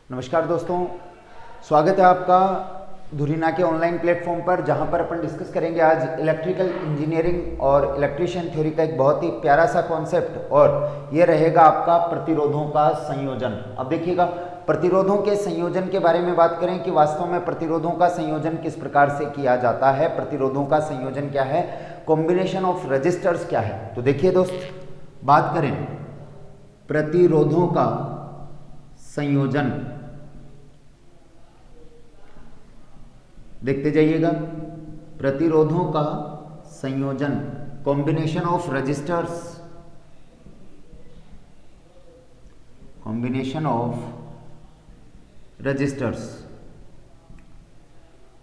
नमस्कार दोस्तों, स्वागत है आपका धुरीना के ऑनलाइन प्लेटफॉर्म पर, जहां पर अपन डिस्कस करेंगे आज इलेक्ट्रिकल इंजीनियरिंग और इलेक्ट्रीशियन थ्योरी का एक बहुत ही प्यारा सा कॉन्सेप्ट, और ये रहेगा आपका प्रतिरोधों का संयोजन। अब देखिएगा, प्रतिरोधों के संयोजन के बारे में बात करें कि वास्तव में प्रतिरोधों का संयोजन किस प्रकार से किया जाता है, प्रतिरोधों का संयोजन क्या है, कॉम्बिनेशन ऑफ रजिस्टर्स क्या है। तो देखिए दोस्त, बात करें प्रतिरोधों का संयोजन, देखते जाइएगा, प्रतिरोधों का संयोजन, combination of registers, combination of registers,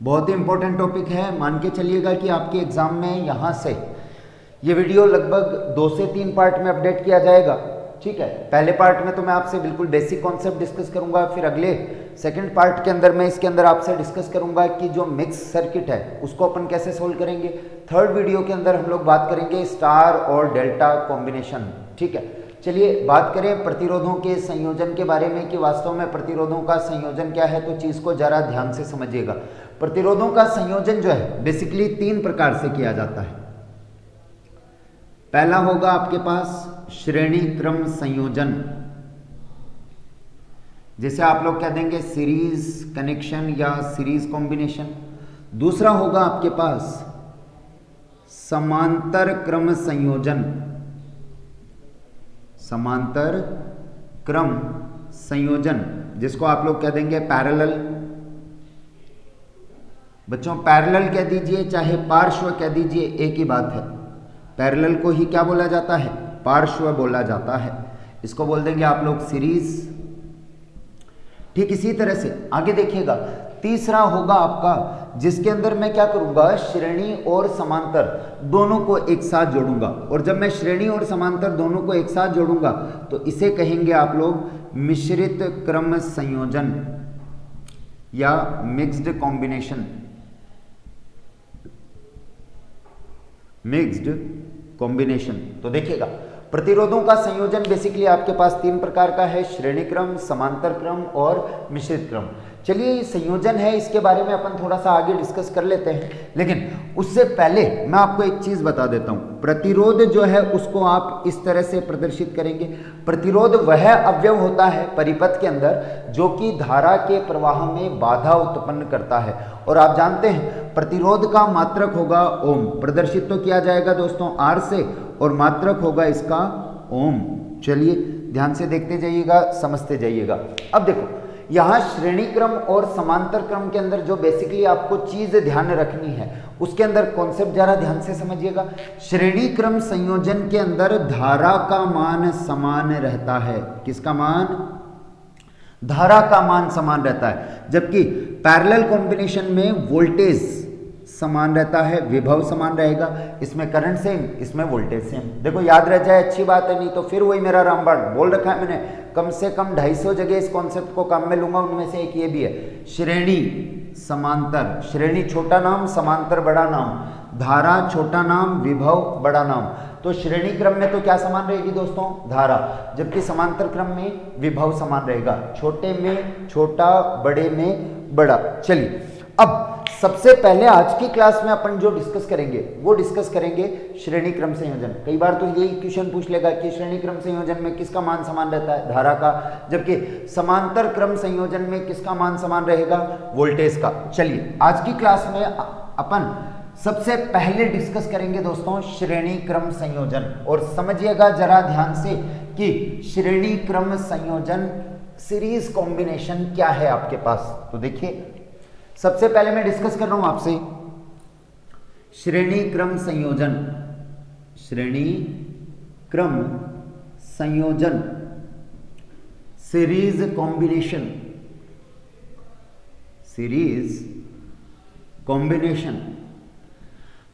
बहुत ही इंपॉर्टेंट टॉपिक है। मान के चलिएगा कि आपके एग्जाम में यहां से ये वीडियो लगभग 2 से 3 पार्ट में अपडेट किया जाएगा। ठीक है, पहले पार्ट में तो मैं आपसे बिल्कुल बेसिक कॉन्सेप्ट डिस्कस करूंगा, फिर अगले सेकंड पार्ट के अंदर मैं इसके अंदर आपसे डिस्कस करूंगा कि जो मिक्स सर्किट है उसको अपन कैसे सोल्व करेंगे। थर्ड वीडियो के अंदर हम लोग बात करेंगे स्टार और डेल्टा कॉम्बिनेशन। ठीक है, चलिए बात करें प्रतिरोधों के संयोजन के बारे में कि वास्तव में प्रतिरोधों का संयोजन क्या है। तो चीज को जरा ध्यान से समझिएगा। प्रतिरोधों का संयोजन जो है बेसिकली 3 प्रकार से किया जाता है। पहला होगा आपके पास श्रेणी क्रम संयोजन, जैसे आप लोग कह देंगे सीरीज कनेक्शन या सीरीज कॉम्बिनेशन। दूसरा होगा आपके पास समांतर क्रम संयोजन, समांतर क्रम संयोजन, जिसको आप लोग कह देंगे पैरेलल। बच्चों पैरेलल कह दीजिए चाहे पार्श्व कह दीजिए, एक ही बात है। पैरेलल को ही क्या बोला जाता है, पार्श्व बोला जाता है। इसको बोल देंगे आप लोग सीरीज। ठीक इसी तरह से आगे देखिएगा, तीसरा होगा आपका जिसके अंदर मैं क्या करूंगा, श्रेणी और समांतर दोनों को एक साथ जोड़ूंगा। और जब मैं श्रेणी और समांतर दोनों को एक साथ जोड़ूंगा तो इसे कहेंगे आप लोग मिश्रित क्रम संयोजन या मिक्स्ड कॉम्बिनेशन, मिक्स्ड कॉम्बिनेशन। तो देखिएगा, प्रतिरोधों का संयोजन बेसिकली आपके पास 3 प्रकार का है, श्रेणी क्रम, समांतर क्रम और मिश्रित क्रम। चलिए ये संयोजन है, इसके बारे में अपन थोड़ा सा आगे डिस्कस कर लेते हैं, लेकिन उससे पहले मैं आपको एक चीज बता देता हूं। प्रतिरोध जो है उसको आप इस तरह से प्रदर्शित करेंगे। प्रतिरोध वह अवयव होता है परिपथ के अंदर जो कि धारा के प्रवाह में बाधा उत्पन्न करता है। और आप जानते हैं प्रतिरोध का मात्रक होगा ओम, प्रदर्शित तो किया जाएगा दोस्तों आर से, और मात्रक होगा इसका ओम। चलिए ध्यान से देखते जाइएगा, समझते जाइएगा। अब देखो, यहां श्रेणी क्रम और समांतर क्रम के अंदर जो बेसिकली आपको चीज ध्यान रखनी है, उसके अंदर कॉन्सेप्ट जरा ध्यान से समझिएगा। श्रेणी क्रम संयोजन के अंदर धारा का मान समान रहता है। किसका मान? धारा का मान समान रहता है। जबकि पैरेलल कॉम्बिनेशन में वोल्टेज समान रहता है, विभव समान रहेगा। इसमें करंट सेम, इसमें वोल्टेज सेम। देखो याद रह जाए अच्छी बात है, नहीं तो फिर वही मेरा रामबाण बोल रखा है मैंने, कम से कम 250 जगह इस कॉन्सेप्ट को काम में लूंगा। उनमें से एक ये भी है, श्रेणी समांतर, श्रेणी छोटा नाम, समांतर बड़ा नाम, धारा छोटा नाम, विभव बड़ा नाम। तो श्रेणी क्रम में तो क्या समान रहेगी दोस्तों? धारा। जबकि समांतर क्रम में विभव समान रहेगा, छोटे में छोटा, बड़े में बड़ा। चलिए अब सबसे पहले आज की क्लास में अपन जो डिस्कस करेंगे वो डिस्कस करेंगे श्रेणी क्रम संयोजन। कई बार तो यही क्वेश्चन पूछ लेगा कि श्रेणी क्रम संयोजन में किसका मान समान रहता है? धारा का। जबकि समांतर क्रम संयोजन में किसका मान समान रहेगा? वोल्टेज का। चलिए आज की क्लास में अपन सबसे पहले डिस्कस करेंगे दोस्तों श्रेणी क्रम संयोजन। और समझिएगा जरा ध्यान से कि श्रेणी क्रम संयोजन सीरीज कॉम्बिनेशन क्या है आपके पास। तो देखिए, सबसे पहले मैं डिस्कस कर रहा हूं आपसे श्रेणी क्रम संयोजन, श्रेणी क्रम संयोजन, series combination, series combination.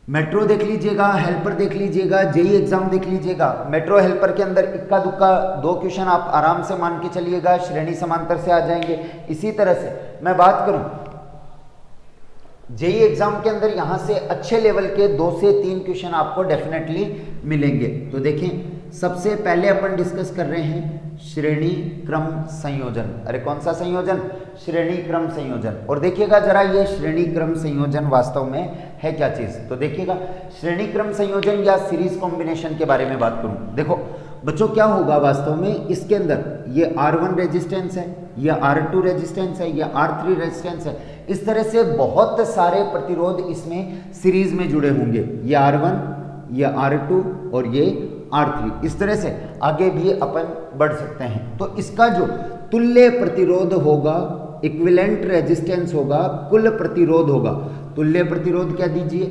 Metro देख लीजिएगा, हेल्पर देख लीजिएगा, जेई एग्जाम देख लीजिएगा। मेट्रो हेल्पर के अंदर इक्का दुक्का 2 क्वेश्चन आप आराम से मान के चलिएगा श्रेणी समांतर से आ जाएंगे। इसी तरह से मैं बात करूं जेई एग्जाम के अंदर यहां से अच्छे लेवल के 2 से 3 क्वेश्चन आपको डेफिनेटली मिलेंगे। तो देखें सबसे पहले अपन डिस्कस कर रहे हैं श्रेणी क्रम संयोजन। अरे कौन सा संयोजन? श्रेणी क्रम संयोजन। और देखिएगा जरा ये श्रेणी क्रम संयोजन वास्तव में है क्या चीज। तो देखिएगा श्रेणी क्रम संयोजन या सीरीज कॉम्बिनेशन के बारे में बात करूं। देखो बच्चों क्या होगा वास्तव में, इसके अंदर ये R1 रेजिस्टेंस है, ये R2 रेजिस्टेंस है, ये R3 रेजिस्टेंस है। इस तरह से बहुत सारे प्रतिरोध इसमें सीरीज में जुड़े होंगे। ये R1, ये R2 और ये R3। इस तरह से आगे भी अपन बढ़ सकते हैं। तो इसका जो तुल्य प्रतिरोध होगा, इक्विवेलेंट रेजिस्टेंस होगा, कुल प्रतिरोध होगा। तुल्य प्रतिरोध क्या दीजिए,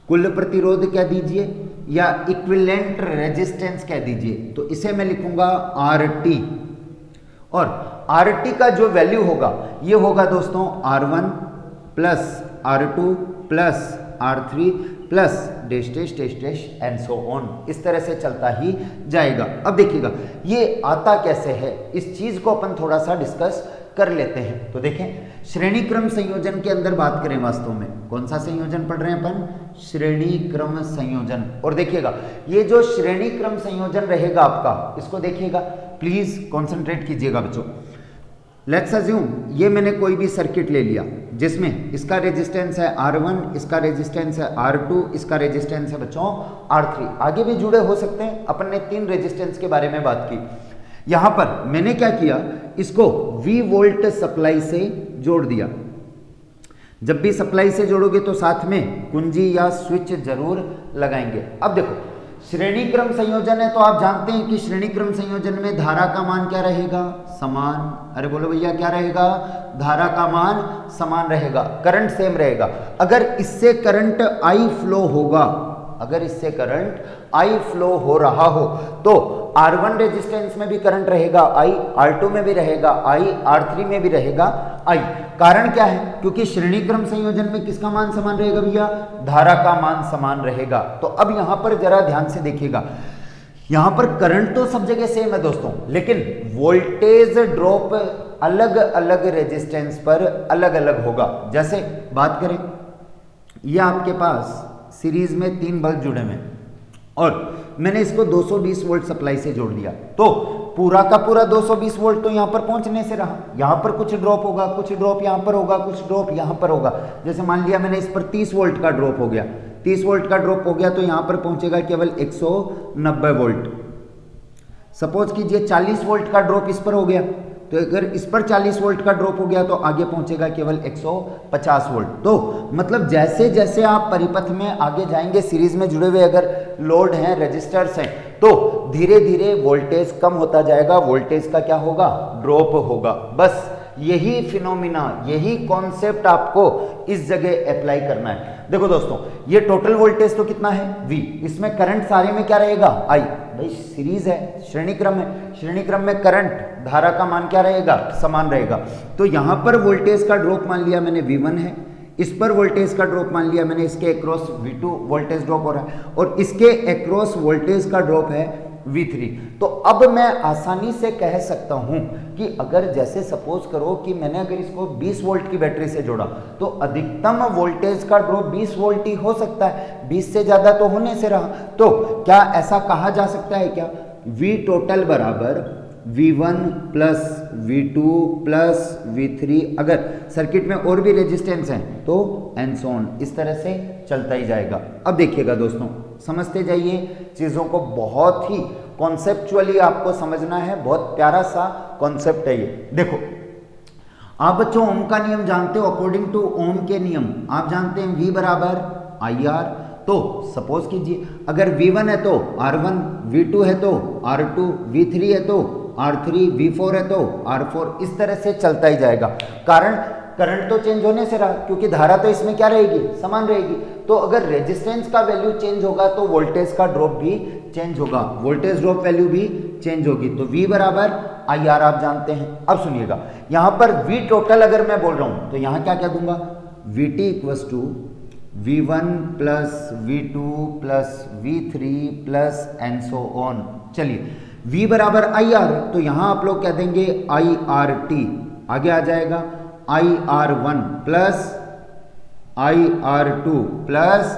कुल प्रतिरोध क्या दीजिए, या इक्विवेलेंट रेजिस्टेंस कह दीजिए। तो इसे मैं लिखूंगा RT, और RT का जो वैल्यू होगा ये होगा दोस्तों R1 plus R2 plus R3 plus dash dash dash dash and so on. इस तरह से चलता ही जाएगा। अब देखिएगा ये आता कैसे है, इस चीज को अपन थोड़ा सा डिस्कस कर लेते हैं। तो देखें श्रेणी क्रम संयोजन के अंदर बात करें, वास्तव में कौन सा संयोजन पढ़ रहे हैं अपन? श्रेणी क्रम संयोजन। और देखिएगा ये जो श्रेणी क्रम संयोजन रहेगा आपका, इसको देखिएगा, प्लीज कंसंट्रेट कीजिएगा बच्चों। लेट्स अज्यूम ये मैंने कोई भी सर्किट ले लिया जिसमें इसका रेजिस्टेंस है R1, इसका रेजिस्टेंस है R2, इसका रेजिस्टेंस है बच्चों R3। आगे भी जुड़े हो सकते हैं। अपन ने 3 रेजिस्टेंस के बारे में बात की। यहां पर मैंने क्या किया, इसको V वोल्ट सप्लाई से जोड़ दिया। जब भी सप्लाई से जोड़ोगे तो साथ में कुंजी या स्विच जरूर लगाएंगे। अब देखो श्रेणी क्रम संयोजन है तो आप जानते हैं कि श्रेणी क्रम संयोजन में धारा का मान क्या रहेगा? समान। अरे बोलो भैया क्या रहेगा? धारा का मान समान रहेगा, करंट सेम रहेगा। अगर इससे करंट I फ्लो होगा, अगर इससे करंट I फ्लो हो रहा हो तो R1 रेजिस्टेंस में भी करंट रहेगा I, R2 में भी रहेगा I, R3 में भी रहेगा I। कारण क्या है? क्योंकि श्रेणी क्रम संयोजन में किसका मान समान रहेगा भैया? धारा का मान समान रहेगा। तो अब यहां पर जरा ध्यान से देखिएगा, यहां पर करंट तो सब जगह सेम है दोस्तों, लेकिन वोल्टेज ड्रॉप अलग अलग रेजिस्टेंस पर अलग अलग होगा। जैसे बात करें, यह आपके पास सीरीज में 3 बल्ब जुड़े हुए हैं और मैंने इसको 220 वोल्ट सप्लाई से जोड़ दिया, तो पूरा का पूरा 220 वोल्ट तो यहां पर पहुंचने से रहा। यहां पर कुछ ड्रॉप होगा, कुछ ड्रॉप यहां पर होगा, कुछ ड्रॉप यहां पर होगा। जैसे मान लिया मैंने इस पर 30 वोल्ट का ड्रॉप हो गया, 30 वोल्ट का ड्रॉप हो गया तो यहां पर पहुंचेगा केवल 190 वोल्ट। सपोज कीजिए 40 वोल्ट का ड्रॉप इस पर हो गया, तो अगर इस पर 40 वोल्ट का ड्रॉप हो गया तो आगे पहुंचेगा केवल 150 वोल्ट। तो मतलब जैसे जैसे आप परिपथ में आगे जाएंगे, सीरीज में जुड़े हुए अगर लोड हैं, रेजिस्टर्स हैं, तो धीरे धीरे वोल्टेज कम होता जाएगा, वोल्टेज का क्या होगा? ड्रॉप होगा। बस यही फिनोमिना, यही कॉन्सेप्ट आपको इस जगह अप्लाई करना है। देखो दोस्तों ये टोटल वोल्टेज तो कितना है? V। इसमें करंट सारे में क्या रहेगा? I। भाई सीरीज है, श्रेणी क्रम है, श्रेणी क्रम में करंट धारा का मान क्या रहेगा? समान रहेगा। तो यहां पर वोल्टेज का ड्रॉप मान लिया मैंने V1 है, इस पर वोल्टेज का ड्रॉप मान लिया मैंने, इसके अक्रॉस V2 वोल्टेज ड्रॉप हो रहा है और इसके अक्रॉस वोल्टेज का ड्रॉप है V3। तो अब मैं आसानी से कह सकता हूं कि अगर जैसे सपोज करो कि मैंने अगर इसको 20 वोल्ट की बैटरी से जोड़ा तो अधिकतम वोल्टेज का ड्रॉप 20 वोल्ट ही हो सकता है, 20 से ज्यादा तो होने से रहा। तो क्या ऐसा कहा जा सकता है क्या? V टोटल बराबर V1 plus V2 plus V3, अगर सर्किट में और भी रेजिस्टेंस हैं तो एंड सो ऑन, इस तरह से चलता ही जाएगा। अब देखिएगा दोस्तों, समझते जाइए चीज़ों को, बहुत ही कॉन्सेप्चुअली आपको समझना है, बहुत प्यारा सा कॉन्सेप्ट है ये। देखो आप बच्चों ओम का नियम जानते हो, अकॉर्डिंग टू ओम के नियम आप जानते हैं V बराबर IR। तो सपोज कीजिए अगर V1 है तो R1, V2 है तो R2, V3 है तो R3, V4 है तो R4, इस तरह से चलता ही जाएगा। कारण करंट तो चेंज होने से रहा, क्योंकि धारा तो इसमें क्या रहेगी? समान रहेगी। तो अगर रेजिस्टेंस का वैल्यू चेंज होगा तो वोल्टेज का ड्रॉप भी चेंज होगा, वोल्टेज ड्रॉप वैल्यू भी चेंज होगी। तो V बराबर IR आप जानते हैं। अब सुनिएगा, यहां पर V टोटल अगर मैं बोल रहा हूं तो यहां क्या क्या दूंगा? VT equals to V1 plus V2 plus V3 plus and so on. चलिए V बराबर IR, तो यहां आप लोग कह देंगे IRT, आगे आ जाएगा IR1 plus IR2 plus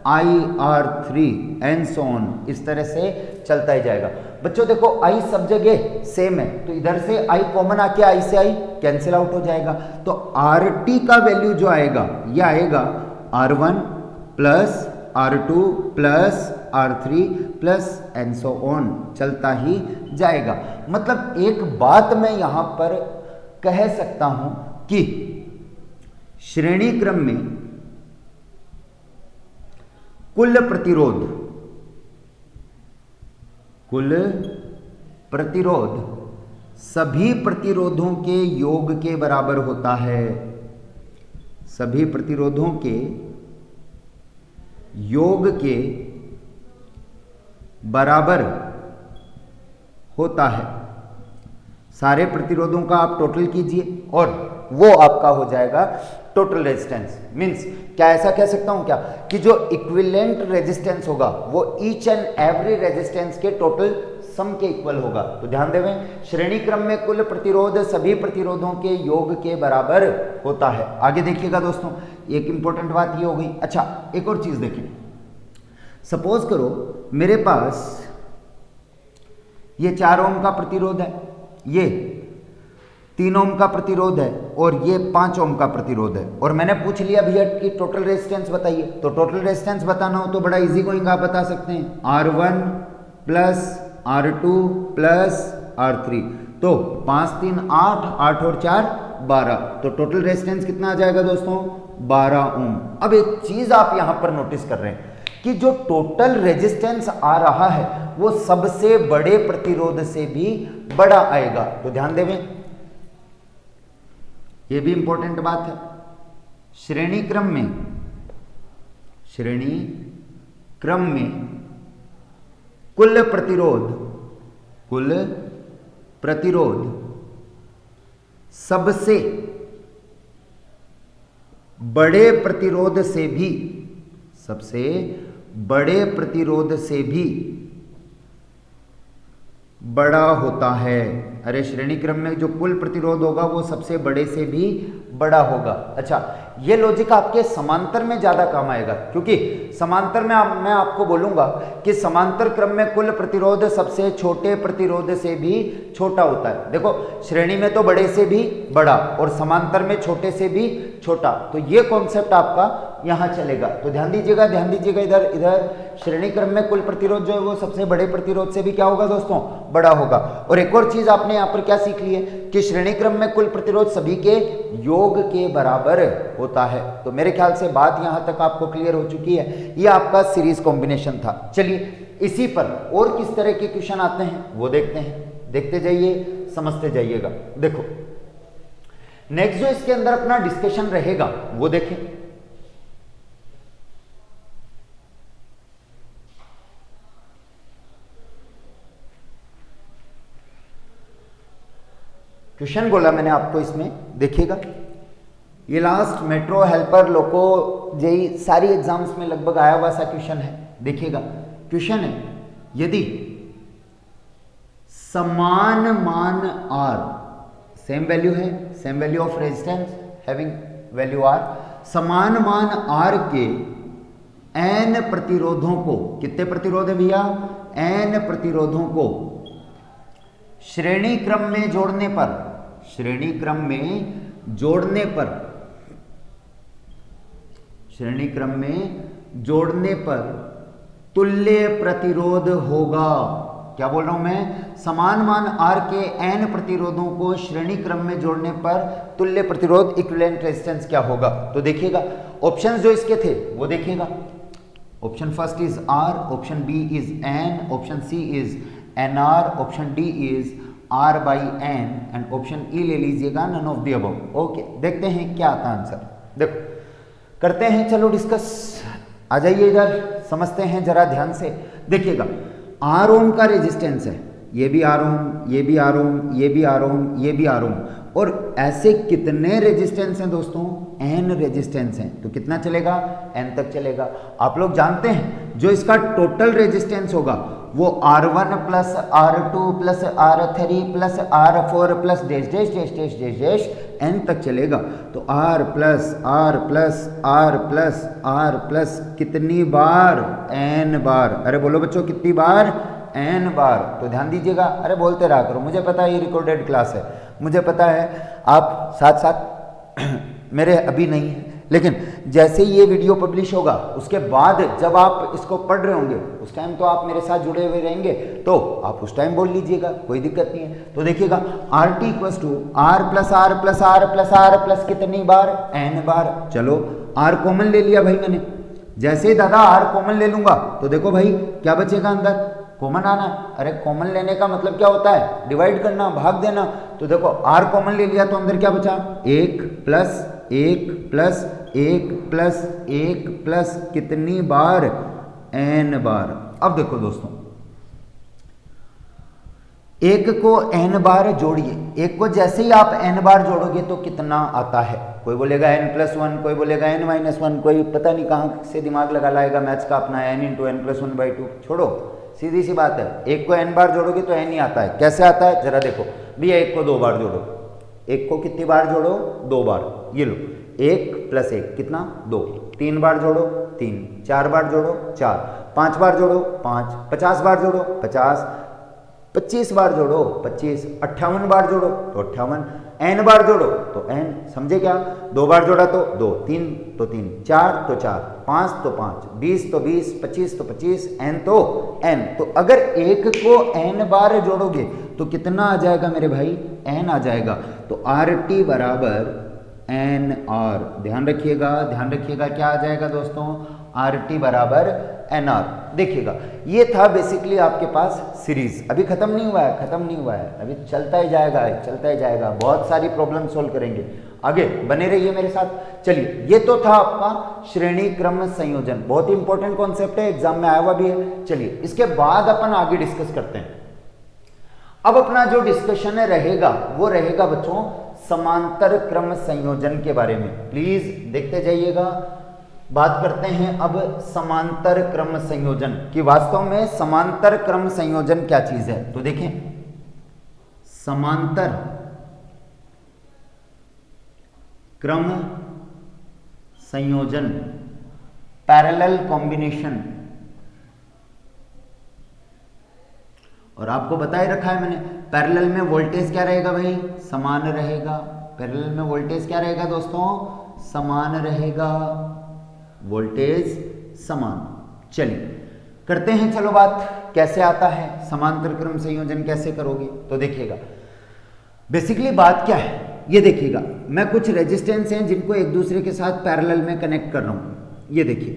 IR3 and so on, इस तरह से चलता ही जाएगा। बच्चों देखो I सब जगह सेम है, तो इधर से I कॉमन आके I से I कैंसिल आउट हो जाएगा। तो RT का वैल्यू जो आएगा ये आएगा R1 plus R2 plus R3 plus and so on, चलता ही जाएगा। मतलब एक बात मैं यहां पर कह सकता हूं कि श्रेणी क्रम में कुल प्रतिरोध सभी प्रतिरोधों के योग के बराबर होता है। सभी प्रतिरोधों के योग के बराबर होता है। सारे प्रतिरोधों का आप टोटल कीजिए और वो आपका हो जाएगा टोटल रेजिस्टेंस। मींस क्या ऐसा कह सकता हूं क्या कि जो इक्विवेलेंट रेजिस्टेंस होगा वो ईच एंड एवरी रेजिस्टेंस के टोटल सम के इक्वल होगा। तो ध्यान देवें, श्रेणी क्रम में कुल प्रतिरोध सभी प्रतिरोधों के योग के बराबर होता है। आगे देखिएगा दोस्तों, एक इंपॉर्टेंट बात ये हो गई। अच्छा, एक और चीज देखें, सपोज करो मेरे पास ये 4 ओम का प्रतिरोध है, ये 3 ओम का प्रतिरोध है और ये 5 ओम का प्रतिरोध है, और मैंने पूछ लिया भैया कि टोटल रेजिस्टेंस बताइए। तो टोटल रेजिस्टेंस बताना हो तो बड़ा इजी गोइंग आप बता सकते हैं, R1 plus R2 plus R3। तो 5 3 8, 8 और 4 12, तो टोटल रेजिस्टेंस कितना आ जाएगा दोस्तों, 12 ओम। अब एक चीज आप यहां पर नोटिस कर रहे हैं कि जो टोटल रेजिस्टेंस आ रहा है वो सबसे बड़े प्रतिरोध से भी बड़ा आएगा। तो ध्यान देवें, ये भी इंपॉर्टेंट बात है। श्रेणी क्रम में कुल प्रतिरोध सबसे बड़े प्रतिरोध से भी बड़ा होता है। अरे श्रेणी क्रम में जो कुल प्रतिरोध होगा वो सबसे बड़े से भी बड़ा होगा। अच्छा, ये लॉजिक आपके समांतर में ज्यादा काम आएगा, क्योंकि समांतर में मैं आपको बोलूंगा कि समांतर क्रम में कुल प्रतिरोध सबसे छोटे प्रतिरोध से भी छोटा होता है। देखो, श्रेणी में तो बड़े से भी बड़ा और समांतर में छोटे से भी छोटा, तो ये कॉन्सेप्ट आपका यहां चलेगा। तो ध्यान दीजिएगा इधर श्रेणी क्रम में कुल प्रतिरोध जो है वो सबसे बड़े प्रतिरोध से भी क्या होगा दोस्तों, बड़ा होगा। और एक और चीज आपने यहां पर क्या सीख ली है कि श्रेणी क्रम में कुल प्रतिरोध सभी के योग के बराबर होता है। तो मेरे ख्याल से बात यहां तक आपको क्लियर हो चुकी है। ये आपका सीरीज कॉम्बिनेशन था। चलिए, इसी पर और किस तरह के क्वेश्चन आते हैं वो देखते हैं, देखते जाइए, समझते जाइएगा। देखो, नेक्स्ट जो इसके अंदर अपना डिस्कशन रहेगा वो देखें। क्वेश्चन बोला मैंने आपको इसमें, देखिएगा, ये लास्ट मेट्रो हेल्पर लोको जेई सारी एग्जाम्स में लगभग आया हुआ सा क्वेश्चन है। देखिएगा, क्वेश्चन है, यदि समान मान R, सेम वैल्यू है, same value of resistance having value R, समान मान R के n प्रतिरोधों को, कितने प्रतिरोध है भैया, n प्रतिरोधों को श्रेणी क्रम में जोड़ने पर तुल्य प्रतिरोध होगा। क्या बोल रहा हूं मैं, समान मान R के n प्रतिरोधों को श्रेणी क्रम में जोड़ने पर तुल्य प्रतिरोध इक्विवेलेंट रेजिस्टेंस क्या होगा। तो देखिएगा, ऑप्शंस जो इसके थे वो देखिएगा। Option first is R, option B is N, option C is NR, option D is R by N and option E ले लीजिएगा none of the above. Okay, देखते हैं क्या आता आंसर। देखो, करते हैं, चलो डिस्कस। आ जाइए इधर, समझते हैं जरा ध्यान से। देखिएगा, R ओम का रेजिस्टेंस है, ये भी R ओम, ये भी R ओम, ये भी R ओम, ये भी R ओम, और ऐसे कितने रेजिस्टेंस हैं दोस्तों, n रेजिस्टेंस हैं। तो कितना चलेगा, n तक चलेगा। आप लोग जानते हैं जो इसका टोटल रेजिस्टेंस होगा वो R1 plus R2 plus R3 plus R4 plus dash dash dash dash dash dash n तक चलेगा। तो R plus R plus R plus R plus कितनी बार? n बार। अरे बोलो बच्चों कितनी बार? n बार। तो ध्यान दीजिएगा, अरे बोलते रहा करो, मुझे पता है ये रिकॉर्डेड क्लास है, मुझे पता है आप साथ साथ मेरे अभी नहीं है, लेकिन जैसे ही ये वीडियो पब्लिश होगा उसके बाद जब आप इसको पढ़ रहे होंगे उस टाइम तो आप मेरे साथ जुड़े हुए रहेंगे, तो आप उस टाइम बोल लीजिएगा, कोई दिक्कत नहीं है। तो देखिएगा R T equals to R plus R plus R plus R plus कितनी बार? n बार। चलो आर कॉमन ले लिया भाई मैंने, जैसे ही दादा आर कॉमन ले लूंगा तो देखो भाई क्या बचेगा अंदर? कॉमन आना। अरे कॉमन लेने का मतलब क्या होता है? डिवाइड करना, भाग देना। तो देखो आर कॉमन ले लिया तो अंदर क्या बचा? 1 प्लस 1 प्लस 1 प्लस 1 प्लस कितनी बार? n बार। अब देखो दोस्तों, एक को n बार जोड़िए, एक को जैसे ही आप n बार जोड़ोगे तो कितना आता है? कोई बोलेगा n+1, कोई बोलेगा n-1, कोई पता नहीं कहाँ से दिमाग लगा लाएगा मैथ्स का अपना, n × n+1/2। छोड़ो, सीधी सी बात है, एक को n बार जोड़ोगे तो n ही आता है। कैसे आता है जरा देखो भैया, एक को 2 बार जोड़ो, एक को कितनी बार जोड़ो? 2 बार। ये लो 1 + 1 कितना? 2। 3 बार जोड़ो 3, 4 बार जोड़ो 4, 5 बार जोड़ो 5, 50 बार जोड़ो 50, 25 बार जोड़ो 25, 58 बार जोड़ो तो 58, n बार जोड़ो तो n। समझे क्या? 2 बार जोड़ा तो 2, 3 तो 3, 4 तो 4, 5 तो 5, 20 तो 20, 25 तो 25, n तो n। तो अगर एक को n बार जोड़ोगे तो कितना आ जाएगा मेरे भाई? n आ जाएगा। तो आर टी बराबर एन आर। ध्यान रखिएगा, ध्यान रखिएगा, क्या आ जाएगा दोस्तों? आर टी बराबर एन आर। देखिएगा ये था बेसिकली आपके पास सीरीज, अभी खत्म नहीं हुआ है, खत्म नहीं हुआ है, अभी चलता ही जाएगा, चलता ही जाएगा, बहुत सारी प्रॉब्लम सोल्व करेंगे, आगे बने रहिए मेरे साथ। चलिए ये तो था आपका श्रेणी क्रम संयोजन, बहुत ही इंपॉर्टेंट कॉन्सेप्ट है, एग्जाम में आया हुआ भी है। चलिए इसके बाद अपन आगे डिस्कस करते हैं। अब अपना जो डिस्कशन रहेगा वो रहेगा बच्चों समांतर क्रम संयोजन के बारे में। प्लीज देखते जाइएगा। बात करते हैं अब समांतर क्रम संयोजन कि वास्तव में समांतर क्रम संयोजन क्या चीज है। तो देखें, समांतर क्रम संयोजन, पैरेलल कॉम्बिनेशन, और आपको बता ही रखा है मैंने, पैरेलल में वोल्टेज क्या रहेगा भाई? समान रहेगा। पैरेलल में वोल्टेज क्या रहेगा दोस्तों? समान रहेगा, वोल्टेज समान। चलिए करते हैं, चलो बात कैसे आता है, समांतर क्रम संयोजन कैसे करोगे। तो देखिएगा बेसिकली बात क्या है ये देखिएगा, मैं कुछ रेजिस्टेंस हैं जिनको एक दूसरे के साथ पैरेलल में कनेक्ट कर रहा हूं। ये देखिए,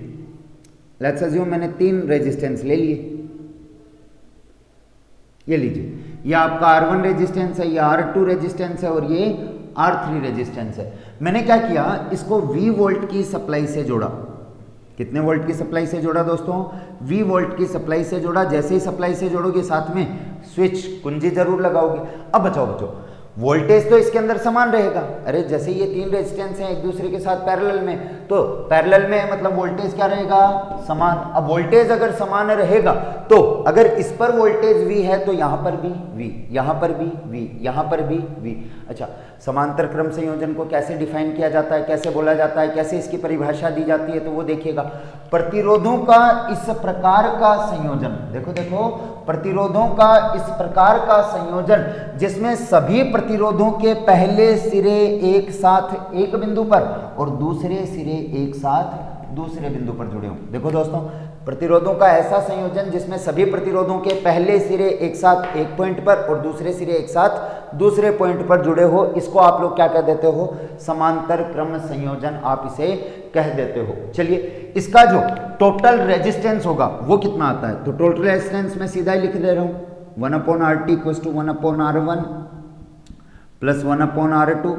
लेट्स अज्यूम मैंने 3 रेजिस्टेंस ले लिए, ये लीजिए, ये आपका R1 रेजिस्टेंस है, ये R2 रेजिस्टेंस है और ये R3 रेजिस्टेंस है। मैंने क्या किया, इसको V वोल्ट की सप्लाई से जोड़ा। कितने वोल्ट की सप्लाई से जोड़ा दोस्तों? V वोल्ट की सप्लाई से जोड़ा। जैसे ही सप्लाई से जोड़ोगे साथ में स्विच कुंजी जरूर लगाओगे। अब बच्चों वोल्टेज तो इसके अंदर समान रहेगा। अरे जैसे ये 3 रेजिस्टेंस हैं एक दूसरे के साथ पैरेलल में, तो पैरेलल में मतलब वोल्टेज क्या रहेगा? समान। अब वोल्टेज अगर समान रहेगा तो अगर इस पर वोल्टेज V है तो यहां पर भी V, यहां पर भी V, यहां पर भी V। अच्छा, समांतर क्रम संयोजन को कैसे डिफाइन किया जाता है, कैसे बोला जाता है, कैसे इसकी परिभाषा दी जाती है, तो वो देखिएगा। प्रतिरोधों का इस प्रकार का संयोजन, देखो प्रतिरोधों का इस प्रकार का संयोजन जिसमें सभी प्रतिरोधों के पहले सिरे एक साथ एक बिंदु पर और दूसरे सिरे एक साथ दूसरे बिंदु पर जुड़े हों। देखो दोस्तों, प्रतिरोधों का ऐसा संयोजन जिसमें सभी प्रतिरोधों के पहले सिरे एक साथ एक पॉइंट पर और दूसरे सिरे एक साथ दूसरे पॉइंट पर जुड़े हो, इसको आप लोग क्या कह देते हो? समांतर क्रम संयोजन आप इसे कह देते हो। चलिए इसका जो टोटल रेजिस्टेंस होगा वो कितना आता है? तो टोटल रेजिस्टेंस मैं सीधा ही लिख दे रहा हूं, 1/RT = 1/R1 + 1/R2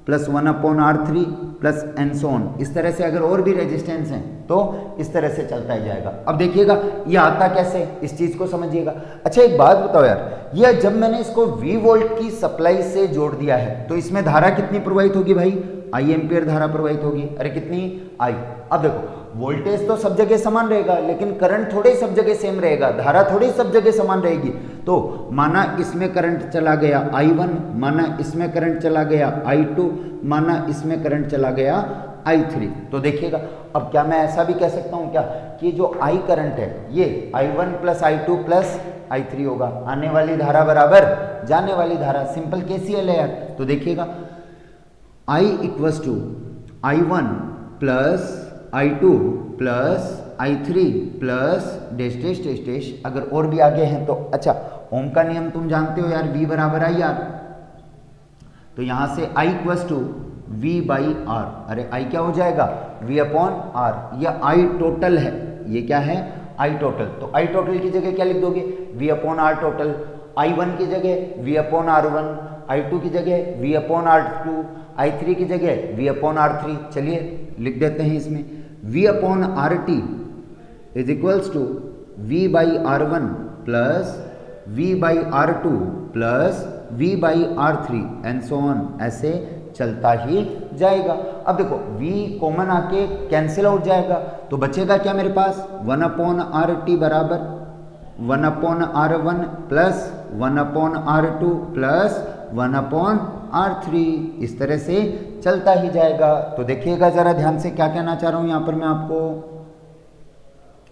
+ 1/R3 + and so on. इस तरह से अगर और भी रेजिस्टेंस हैं तो इस तरह से चलता ही जाएगा। अब देखिएगा ये आता कैसे, इस चीज को समझिएगा। अच्छा एक बात बताओ यार, ये जब मैंने इसको V वोल्ट की सप्लाई से जोड़ दिया है तो इसमें धारा कितनी प्रवाहित होगी भाई, I एम्पियर धारा प्रवाहित होगी। अरे कितनी, I। अब देखो वोल्टेज तो सब जगह समान रहेगा लेकिन करंट थोड़े सब जगह सेम रहेगा, धारा थोड़ी सब जगह समान रहेगी। तो माना इसमें करंट चला गया I1, माना इसमें करंट चला गया I2, माना इसमें करंट चला गया I3। तो देखिएगा अब क्या मैं ऐसा भी कह सकता हूं क्या कि जो I करंट है ये I1 plus I2 plus I3 होगा, आने वाली धारा बराबर जाने वाली धारा, सिंपल KCL है यार। तो देखिएगा I equals to I1 plus I2 plus I3 plus dash dash dash dash, अगर और भी आगे हैं तो अच्छा ओम का नियम तुम जानते हो यार, V बराबर I R। तो यहां से I equals to V by R, अरे I क्या हो जाएगा, V अपॉन R। यह I टोटल है, ये क्या है I टोटल। तो I टोटल की जगह क्या लिख दोगे, V upon R total. I1 की जगह V अपॉन R1, I2 की जगह V अपॉन R2, I3 की जगह V अपॉन R3। चलिए लिख देते हैं इसमें, V upon RT is equals to V by R1 plus V by R2 plus V by R3 and so on, ऐसे चलता ही जाएगा। अब देखो V कॉमन आके कैंसिल आउट जाएगा तो बचेगा क्या मेरे पास, 1 अपॉन RT बराबर 1 upon R1 plus 1 upon R2 plus 1 upon R3, इस तरह से चलता ही जाएगा। तो देखिएगा जरा ध्यान से क्या कहना चाह रहा हूं यहां पर मैं आपको,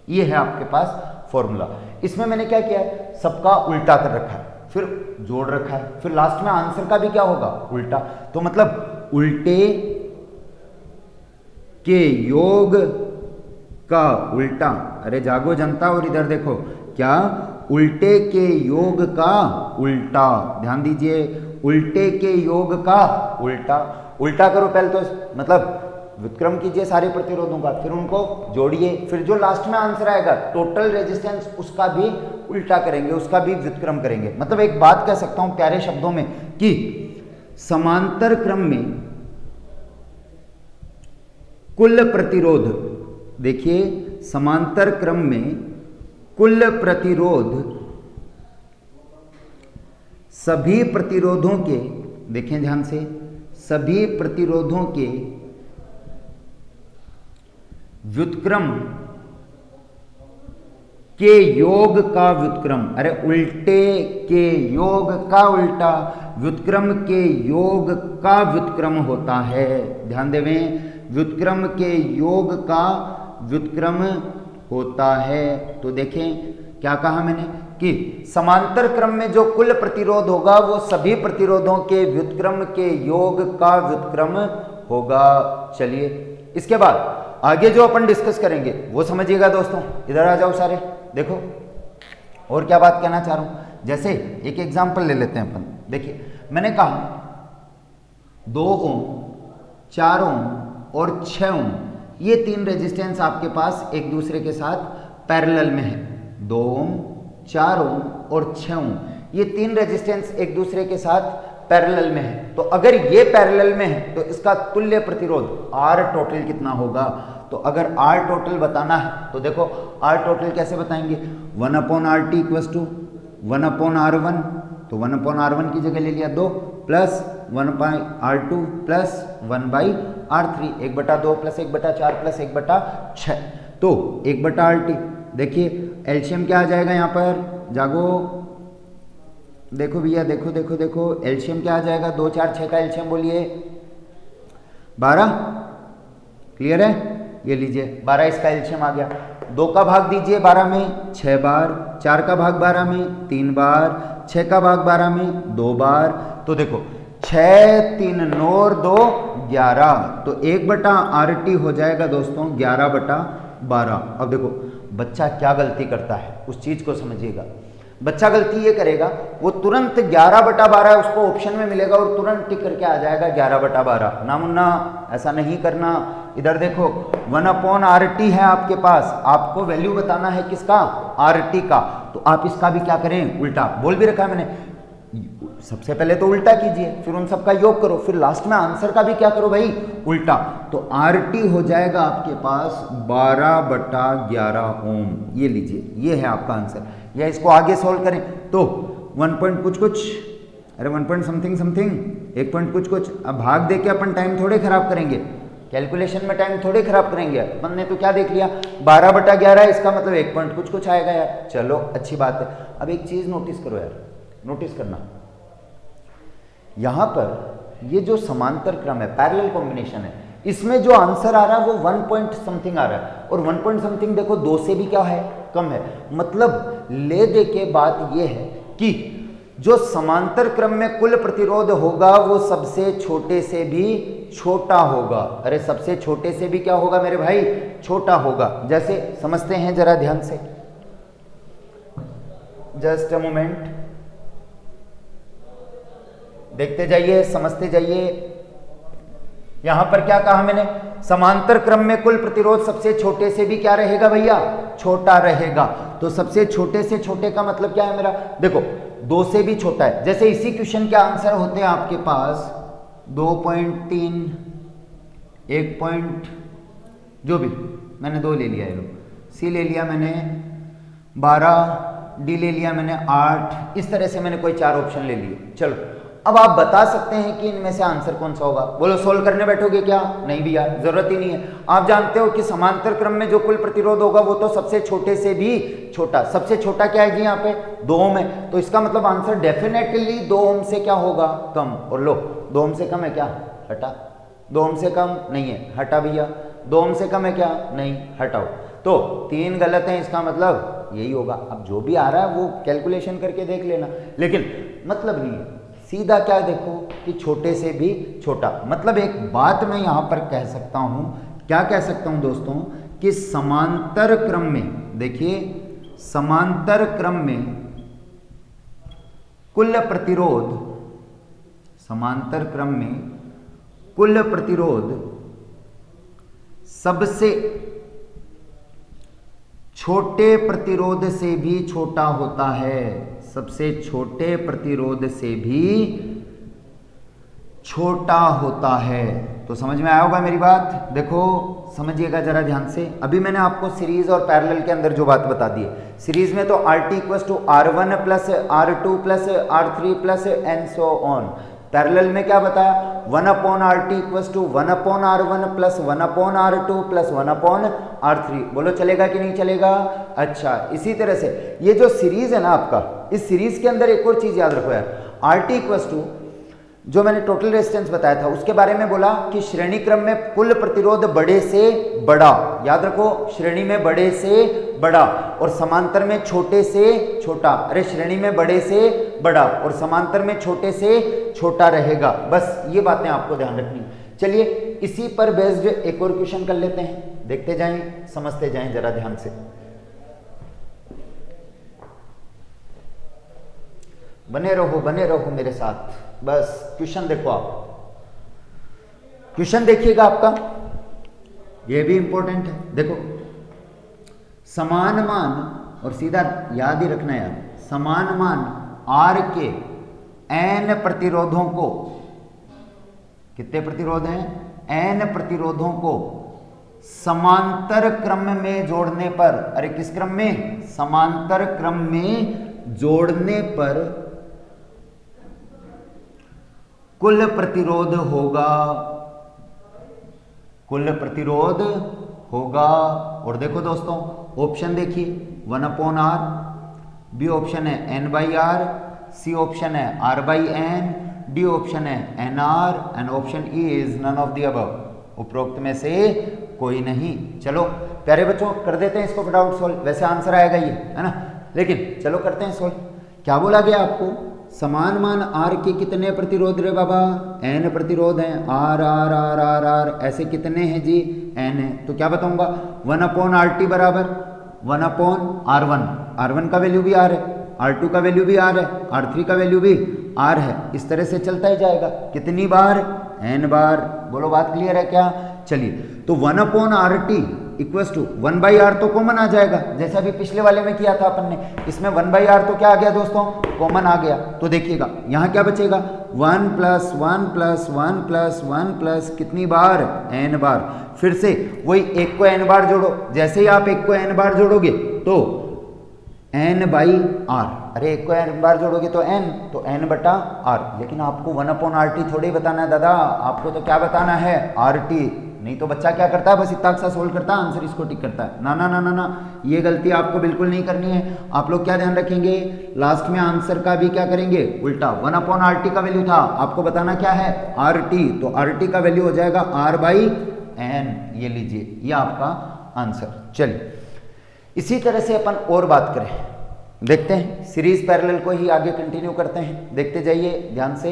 ये है आपके पास फॉर्मूला। इसमें मैंने क्या किया है, सबका उल्टा कर रखा है, फिर जोड़ रखा है, फिर लास्ट में आंसर का भी क्या होगा, उल्टा। तो मतलब उल्टे के योग का उल्टा, अरे जागो जनता और इधर देखो, क्या उल्टे के योग का उल्टा, ध्यान दीजिए, उल्टे के योग का उल्टा। उल्टा करो पहले तो, मतलब व्युत्क्रम कीजिए सारे प्रतिरोधों का, फिर उनको जोड़िए, फिर जो लास्ट में आंसर आएगा टोटल रेजिस्टेंस उसका भी उल्टा करेंगे, उसका भी व्युत्क्रम करेंगे। मतलब एक बात कह सकता हूं प्यारे शब्दों में कि समांतर क्रम में कुल प्रतिरोध, देखिए समांतर क्रम में कुल प्रतिरोध सभी प्रतिरोधों के, देखें ध्यान से, सभी प्रतिरोधों के व्युत्क्रम के योग का व्युत्क्रम, अरे उल्टे के योग का उल्टा व्युत्क्रम के योग का व्युत्क्रम होता है। ध्यान देवें, व्युत्क्रम के योग का व्युत्क्रम होता है। तो देखें क्या कहा मैंने कि समांतर क्रम में जो कुल प्रतिरोध होगा वो सभी प्रतिरोधों के व्युत्क्रम के योग का व्युत्क्रम होगा। चलिए इसके बाद आगे जो अपन डिस्कस करेंगे वो समझिएगा दोस्तों, इधर आ जाओ सारे, देखो और क्या बात कहना चाह रहा हूं। जैसे एक एग्जांपल ले लेते हैं अपन, देखिए मैंने कहा 2 ओम, 4 ओम और 6 ओम, ये 3 रेजिस्टेंस आपके पास एक दूसरे के साथ पैरेलल में है। 2 ओम, 4 ओम और 6 ओम, ये 3 रेजिस्टेंस एक दूसरे के साथ पैरेलल में है। तो अगर ये पैरेलल में है तो इसका तुल्य प्रतिरोध R टोटल कितना होगा। तो अगर R टोटल बताना है तो देखो R टोटल कैसे बताएंगे, 1 upon RT equals to 1 upon R1, तो 1 अपॉन R1 की जगह ले लिया 2 plus 1 by R2 plus 1 by R3, 1/2 plus 1/4 plus 1/6, तो 1/RT। देखिए एलसीएम क्या आ जाएगा यहाँ पर, जागो देखो भैया, देखो देखो देखो एलसीएम क्या आ जाएगा, 2 4 6 का एलसीएम बोलिए 12, क्लियर है, ये लीजिए 12 इसका एलसीएम आ गया। 2 का भाग दीजिए 12 में 6 बार, 4 का भाग 12 में 3 बार, 6 का भाग 12 में 2 बार। तो देखो 6 3 9 2 11, तो 1/RT हो जाएगा दोस्तों 11/12। अब देखो बच्चा क्या गलती करता है उस चीज को समझिएगा। बच्चा गलती ये करेगा, वो तुरंत 11/12 उसको ऑप्शन में मिलेगा और तुरंत टिक करके आ जाएगा 11/12। ना मुन्ना, ऐसा नहीं करना। इधर देखो 1 अपॉन RT है आपके पास, आपको वैल्यू बताना है किसका, RT का। तो आप इसका भी क्या करें, उल्टा। बोल भी रखा है मैंने, सबसे पहले तो उल्टा कीजिए, फिर उन सबका योग करो, फिर लास्ट में आंसर का भी क्या करो भाई, उल्टा। तो RT हो जाएगा आपके पास 12/11 ओम, ये लीजिए, ये है आपका आंसर। या इसको आगे सोल्व करें तो 1 पॉइंट कुछ कुछ, अरे 1 पॉइंट समथिंग समथिंग, 1 पॉइंट कुछ कुछ। अब भाग दे के अपन टाइम थोड़े खराब करेंगे, कैलकुलेशन में टाइम थोड़े खराब करेंगे। अपन ने तो क्या देख लिया, 12/11, इसका मतलब 1 पॉइंट कुछ कुछ आएगा यार। चलो अच्छी बात है। अब एक चीज नोटिस करो यार, नोटिस करना, यहां पर ये जो समांतर क्रम है, पैरेलल कॉम्बिनेशन है, इसमें जो आंसर आ रहा है वो 1 पॉइंट समथिंग आ रहा है, और 1 पॉइंट समथिंग देखो 2 से भी क्या है, कम है। मतलब ले दे के बात ये है कि जो समांतर क्रम में कुल प्रतिरोध होगा वो सबसे छोटे से भी छोटा होगा। अरे सबसे छोटे से भी क्या होगा मेरे भाई, छोटा होगा। जैसे समझते हैं जरा ध्यान से, जस्ट अ मोमेंट, देखते जाइए, समझते जाइए। यहां पर क्या कहा मैंने, समांतर क्रम में कुल प्रतिरोध सबसे छोटे से भी क्या रहेगा भैया, छोटा रहेगा। तो सबसे छोटे से छोटे का मतलब क्या है मेरा, देखो 2 से भी छोटा है। जैसे इसी क्वेश्चन के आंसर होते हैं आपके पास 2.3, 1 पॉइंट, जो भी, मैंने 2 ले लिया है, लो सी ले लिया मैंने 12, डी ले लिया मैंने 8, इस तरह से मैंने कोई 4 ऑप्शन ले लिए। चलो अब आप बता सकते हैं कि इनमें से आंसर कौन सा होगा। बोलो सोल्व करने बैठोगे क्या, नहीं भैया जरूरत ही नहीं है। आप जानते हो कि समांतर क्रम में जो कुल प्रतिरोध होगा वो तो सबसे छोटे से भी छोटा। सबसे छोटा क्या है जी, यहाँ पे 2 ओम है, तो इसका मतलब आंसर डेफिनेटली 2 ओम से क्या होगा, कम। और लो 2 ओम से कम है क्या, हटा। 2 ओम से कम नहीं है, हटा भैया। 2 ओम से कम है क्या, नहीं, हटाओ। तो 3 गलत है, इसका मतलब यही होगा। अब जो भी आ रहा है वो कैलकुलेशन करके देख लेना, लेकिन मतलब नहीं है, सीधा क्या देखो कि छोटे से भी छोटा। मतलब एक बात मैं यहां पर कह सकता हूं, क्या कह सकता हूं दोस्तों, कि समांतर क्रम में, देखिए समांतर क्रम में कुल प्रतिरोध, समांतर क्रम में कुल प्रतिरोध सबसे छोटे प्रतिरोध से भी छोटा होता है, सबसे छोटे प्रतिरोध से भी छोटा होता है। तो समझ में आया होगा मेरी बात। देखो समझिएगा जरा ध्यान से। अभी मैंने आपको सीरीज और पैरेलल के अंदर जो बात बता दी है, सीरीज में तो RT = R1 + R2 + R3 + and so on. Parallel में क्या बताया, 1/RT = 1/R1 + 1/R2 + 1/R3। बोलो चलेगा कि नहीं चलेगा। अच्छा, इसी तरह से ये जो सीरीज है ना आपका, इस सीरीज के अंदर एक और चीज याद रखो यार, RT = जो मैंने टोटल रेजिस्टेंस बताया था उसके बारे में बोला कि श्रेणी क्रम में कुल प्रतिरोध बड़े से बड़ा, याद रखो श्रेणी में बड़े से बड़ा और समांतर में छोटे से छोटा। अरे श्रेणी में बड़े से बड़ा और समांतर में छोटे से छोटा रहेगा। बस ये बातें आपको ध्यान रखनी। चलिए इसी पर बेस्ड एक और क्वेश्चन कर लेते हैं, देखते जाएं, समझते जाएं जरा ध्यान से। बने रहो मेरे साथ। बस क्वेश्चन देखो आप, क्वेश्चन देखिएगा आपका, ये भी इंपॉर्टेंट है। देखो समान मान, और सीधा याद ही रखना यार, समान मान R के n प्रतिरोधों को, कितने प्रतिरोध हैं, n प्रतिरोधों को समांतर क्रम में जोड़ने पर, अरे किस क्रम में, समांतर क्रम में जोड़ने पर कुल प्रतिरोध होगा, कुल प्रतिरोध होगा। और देखो दोस्तों ऑप्शन देखिए, 1/R, बी ऑप्शन है n/R, सी ऑप्शन है R/n, डी ऑप्शन है nR and option E is none of the above, उपरोक्त में से कोई नहीं। चलो प्यारे बच्चों कर देते हैं इसको फटाफट सोल्व, वैसे आंसर आएगा ये है ना, लेकिन चलो करते हैं सोल्व। क्या बोला गया आपको, समान मान R के कितने प्रतिरोध रे बाबा, n प्रतिरोध हैं, R ऐसे कितने हैं जी, n है। तो क्या बताऊंगा, 1/RT बराबर 1/R1, R1 का वैल्यू भी R है, R2 का वैल्यू भी R है, R3 का वैल्यू भी R है। इस तरह से चलता ही जाएगा। कितनी बार, n बार। बोलो बात क्लियर है क्या। चलिए तो 1/RT = 1/R तो कॉमन आ जाएगा, जैसे अभी पिछले वाले में किया था अपन ने। इसमें 1/R तो क्या आ गया दोस्तों, कॉमन आ गया। तो देखिएगा यहाँ क्या बचेगा, 1 + 1 + 1 + 1 प्लस कितनी बार, n बार। फिर से वही 1 को n बार जोड़ो, जैसे ही आप 1 को n बार जोड़ोगे तो एन बाई आर। अरे एक को एन बार जोड़ोगे तो एन बटा आर। लेकिन आपको 1/RT थोड़ी बताना है दादा, आपको तो क्या बताना है, RT। नहीं तो बच्चा क्या करता है, बस इतना सा सोल्व करता है, आंसर इसको टिक करता है। ना ना ना ना ना, ये गलती आपको बिल्कुल नहीं करनी है। आप लोग क्या ध्यान रखेंगे, लास्ट में आंसर का भी क्या करेंगे, उल्टा। 1/RT का वैल्यू था, आपको बताना क्या है, RT। तो RT का वैल्यू हो जाएगा R/N। ये लीजिए, ये आपका आंसर। चलिए इसी तरह से अपन और बात करें, देखते हैं सीरीज पैरेलल को ही आगे कंटिन्यू करते हैं। देखते जाइए, ध्यान से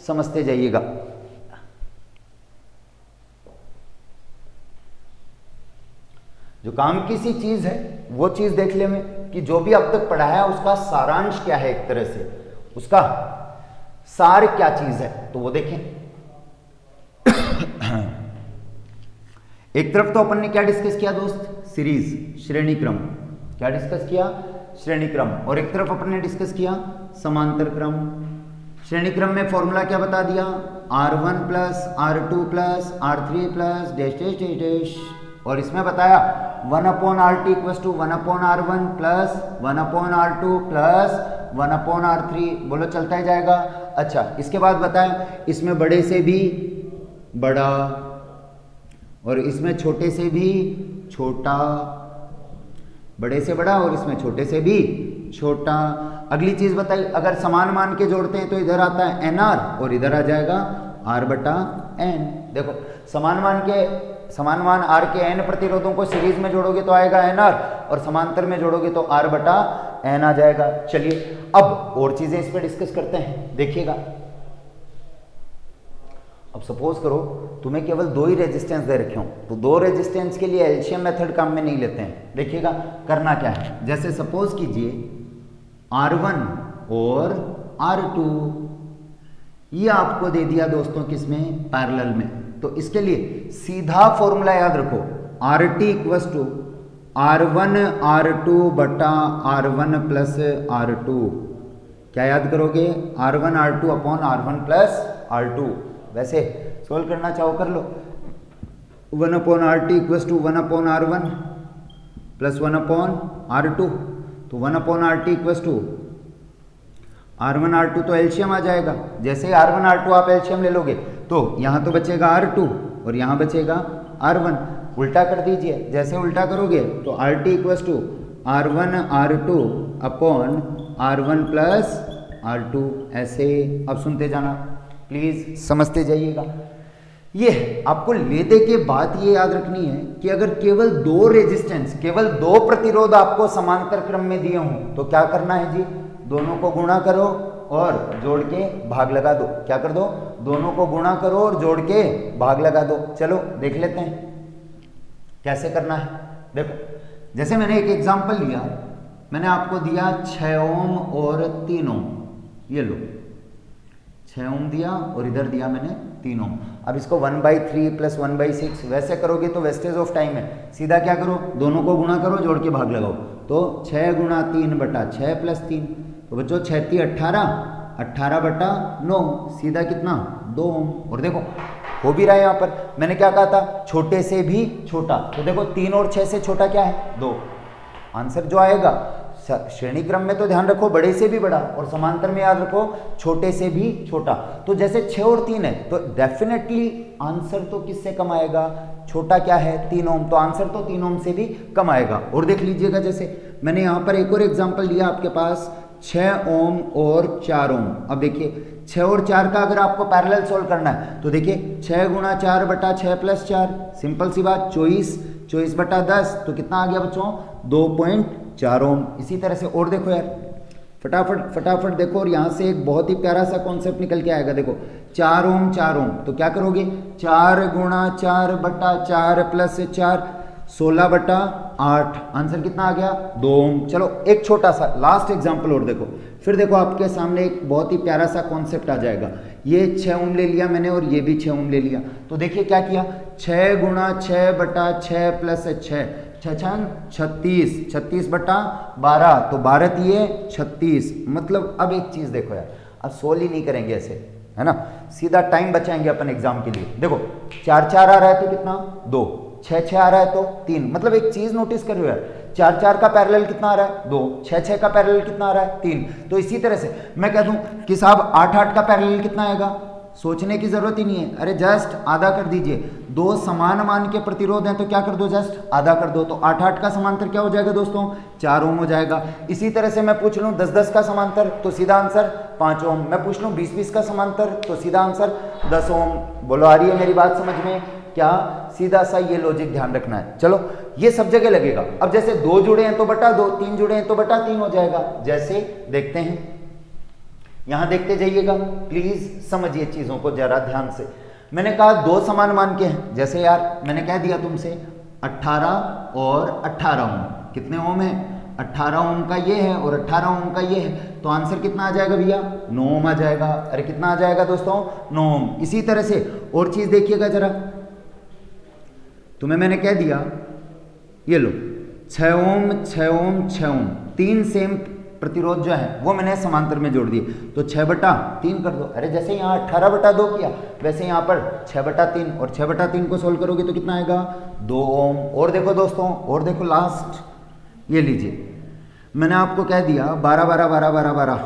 समझते जाइएगा। जो काम की सी चीज है वो चीज देख ले में कि जो भी अब तक पढ़ा है उसका सारांश क्या है, एक तरह से उसका सार क्या चीज है, तो वो देखें। एक तरफ तो अपन ने क्या डिस्कस किया दोस्त, सीरीज, श्रेणी क्रम। क्या डिस्कस किया, श्रेणी क्रम। और एक तरफ अपन ने डिस्कस किया समांतर क्रम। श्रेणी क्रम में फॉर्मूला क्या बता दिया, R1 plus R2 plus R3 plus dash dash dash dash. और इसमें बताया 1/RT equals to 1/R1 plus 1/R2 plus 1/R3। बोलो चलता ही जाएगा। अच्छा, इसके बाद बताया इसमें बड़े से भी बड़ा और इसमें छोटे से भी छोटा, बड़े से बड़ा और इसमें छोटे से भी छोटा। अगली चीज बताई, अगर समान मान के जोड़ते हैं तो इधर आता है NR और इधर आ जाएगा R/N। देखो समान मान R के N प्रतिरोधों को सीरीज में जोड़ोगे तो आएगा NR और समांतर में जोड़ोगे तो R/N आ जाएगा। चलिए अब और चीजें इस पर डिस्कस करते हैं, देखिएगा। अब सपोज करो तुम्हें केवल 2 ही रेजिस्टेंस दे रखे हो, तो 2 रेजिस्टेंस के लिए एलसीएम मेथड काम में नहीं लेते हैं। देखिएगा करना क्या है, जैसे सपोज कीजिए R1 और R2 ये आपको दे दिया दोस्तों किसमें, पैरेलल में। तो इसके लिए सीधा फॉर्मूला याद रखो, RT equals to R1 R2 बटा R1 प्लस R2। क्या याद करोगे, R1 R2 upon R1 plus R2। वैसे सोल्व करना चाहो कर लो। 1/RT equals to 1/R1 plus 1/R2। तो 1/RT equals to R1 R2 तो एलसीएम आ जाएगा। जैसे ही R1 R2 आप एलसीएम ले लोगे तो यहाँ तो बचेगा R2 और यहाँ बचेगा R1। उल्टा कर दीजिए, जैसे उल्टा करोगे तो RT equals to R1 R2 upon R1 plus R2। ऐसे अब सुनते जाना प्लीज, समझते जाइएगा। ये आपको लेने के बाद ये याद रखनी है कि अगर केवल 2 रेजिस्टेंस, केवल 2 प्रतिरोध आपको समांतर क्रम में दिए हों तो क्या करना है जी, दोनों को गुणा करो और जोड़ के भाग लगा दो। क्या कर दो, दोनों को गुणा करो और जोड़ के भाग लगा दो। चलो देख लेते हैं कैसे करना है। देखो जैसे मैंने एक एग्जांपल लिया, मैंने आपको दिया 6 ओम और 3 ओम। ये लो 6 ओम दिया और इधर दिया मैंने 3 ओम। अब इसको 1/3 प्लस 1/6 वैसे करोगे तो वेस्टेज ऑफ टाइम है। सीधा क्या करो, दोनों को गुणा करो, जोड़ के भाग लगाओ। तो 6 गुणा 3 बटा 6 प्लस 3। तो बच्चों 6 3 18, 18 बटा 9, सीधा कितना 2 ओम। और देखो हो भी रहा है यहाँ पर, मैंने क्या कहा था, छोटे से भी छोटा। तो देखो 3 और 6 से छोटा क्या है, 2। आंसर जो आएगा श्रेणी क्रम में तो ध्यान रखो बड़े से भी बड़ा और समांतर में याद रखो छोटे से भी छोटा। तो जैसे 6 और 3 है तो डेफिनेटली आंसर तो किससे कम आएगा, छोटा क्या है 3 ओम, तो आंसर तो 3 ओम से भी कम आएगा। और देख लीजिएगा जैसे मैंने यहाँ पर एक और एग्जाम्पल लिया आपके पास 6 ओम और 4 ओम। अब देखिए 6 और 4 का अगर आपको पैरेलल सोल्व करना है तो देखिए 6 गुणा 4 बटा 6 प्लस 4, सिंपल सी बात 24 बटा 10 तो कितना आ गया बच्चों 2.4 ओम। इसी तरह से और देखो यार फटाफट देखो, और यहाँ से एक बहुत ही प्यारा सा कॉन्सेप्ट निकल के आएगा। देखो 4 ओम तो क्या करोगे 4 गुणा 4 बटा 4 प्लस 4 16 बटा 8। आंसर कितना आ गया 2 ओम। चलो एक छोटा सा लास्ट एग्जांपल और देखो, फिर देखो आपके सामने एक बहुत ही प्यारा सा कॉन्सेप्ट आ जाएगा। ये 6 ओम ले लिया मैंने और ये भी 6 ओम ले लिया। तो देखिए क्या किया 6 गुणा 6 बटा 6 प्लस 6 36 बटा 12 तो 12 दिए 36। मतलब अब एक चीज देखो यार, अब सोल्व ही नहीं करेंगे ऐसे, है ना, सीधा टाइम बचाएंगे अपन एग्जाम के लिए। देखो 4 4 आ रहा है तो कितना 2, 6 6 आ रहा है तो 3। मतलब एक चीज नोटिस कर रहे हो यार, 4 4 का पैरेलल कितना आ रहा है 2, 6 6 का पैरेलल कितना आ रहा है 3। तो इसी तरह से मैं कह दूं कि साहब 8 8 का पैरेलल कितना आएगा, सोचने की जरूरत ही नहीं है, अरे जस्ट आधा कर दीजिए। दो समान मान के प्रतिरोध हैं तो क्या कर दो, जस्ट आधा कर दो। तो 8 8 का समांतर क्या हो जाएगा दोस्तों, 4 ओम हो जाएगा। इसी तरह से मैं पूछ लूँ 10 10 का समांतर तो सीधा आंसर 5 ओम। मैं पूछ लूँ 20 20 का समांतर तो सीधा आंसर 10 ओम। बोलो आ रही है मेरी बात समझ में क्या, सीधा सा ये लॉजिक ध्यान रखना है। चलो ये सब जगह लगेगा। अब जैसे 2 जुड़े हैं तो बटा 2, 3 जुड़े हैं तो बटा 3 हो जाएगा। जैसे देखते हैं, यहां देखते जाइएगा, प्लीज समझिए चीजों को जरा ध्यान से। मैंने कहा 2 समान मान के हैं, जैसे यार मैंने कह दिया तुमसे 18 और 18 ओम, कितने ओम है 18 ओम का ये है और 18 ओम का ये है, तो आंसर कितना आ जाएगा भैया 9 ओम आ जाएगा। अरे कितना आ जाएगा दोस्तों 9 ओम। इसी तरह से और चीज देखिएगा जरा, तुम्हें मैंने कह दिया ये लो 6 ओम 6 ओम 6 ओम, 3 सेम प्रतिरोध जो है वो मैंने समांतर में जोड़ दिए, तो 6/3 कर दो। अरे जैसे यहाँ 18/2 किया वैसे यहाँ पर 6/3, और 6/3 को सोल्व करोगे तो कितना आएगा 2 ओम। और देखो दोस्तों, और देखो लास्ट ये लीजिए, मैंने आपको कह दिया 12 12 12 12 12,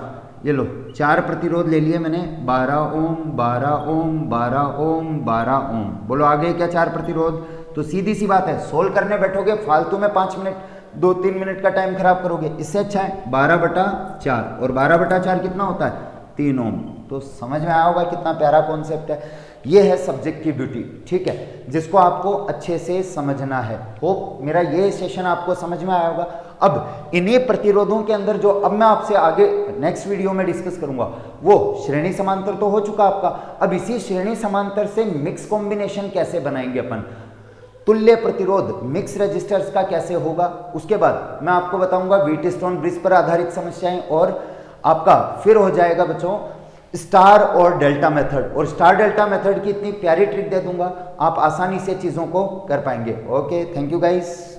ये लो 4 प्रतिरोध ले लिए मैंने, 12 ओम 12 ओम 12 ओम 12 ओम। बोलो आ गए क्या 4 प्रतिरोध। तो सीधी सी बात है, सोल्व करने बैठोगे फालतू में 5 मिनट 2-3 मिनट का टाइम खराब करोगे, इससे अच्छा है 12/4, और 12/4 कितना होता है 3 ओम। तो समझ में आया होगा कितना प्यारा कॉन्सेप्ट है। ये है सब्जेक्ट की ब्यूटी, ठीक है, जिसको आपको अच्छे से समझना है। होप मेरा ये सेशन आपको समझ में आया होगा। अब इन्हीं प्रतिरोधों के अंदर जो अब मैं आपसे आगे नेक्स्ट वीडियो में डिस्कस करूंगा, वो श्रेणी समांतर तो हो चुका आपका। अब इसी श्रेणी समांतर से मिक्स कॉम्बिनेशन कैसे बनाएंगे अपन, तुल्य प्रतिरोध मिक्स रेजिस्टर्स का कैसे होगा, उसके बाद मैं आपको बताऊंगा व्हीटस्टोन ब्रिज पर आधारित समस्याएं, और आपका फिर हो जाएगा बच्चों स्टार और डेल्टा मेथड। और स्टार डेल्टा मेथड की इतनी प्यारी ट्रिक दे दूंगा, आप आसानी से चीजों को कर पाएंगे। Okay, thank you guys.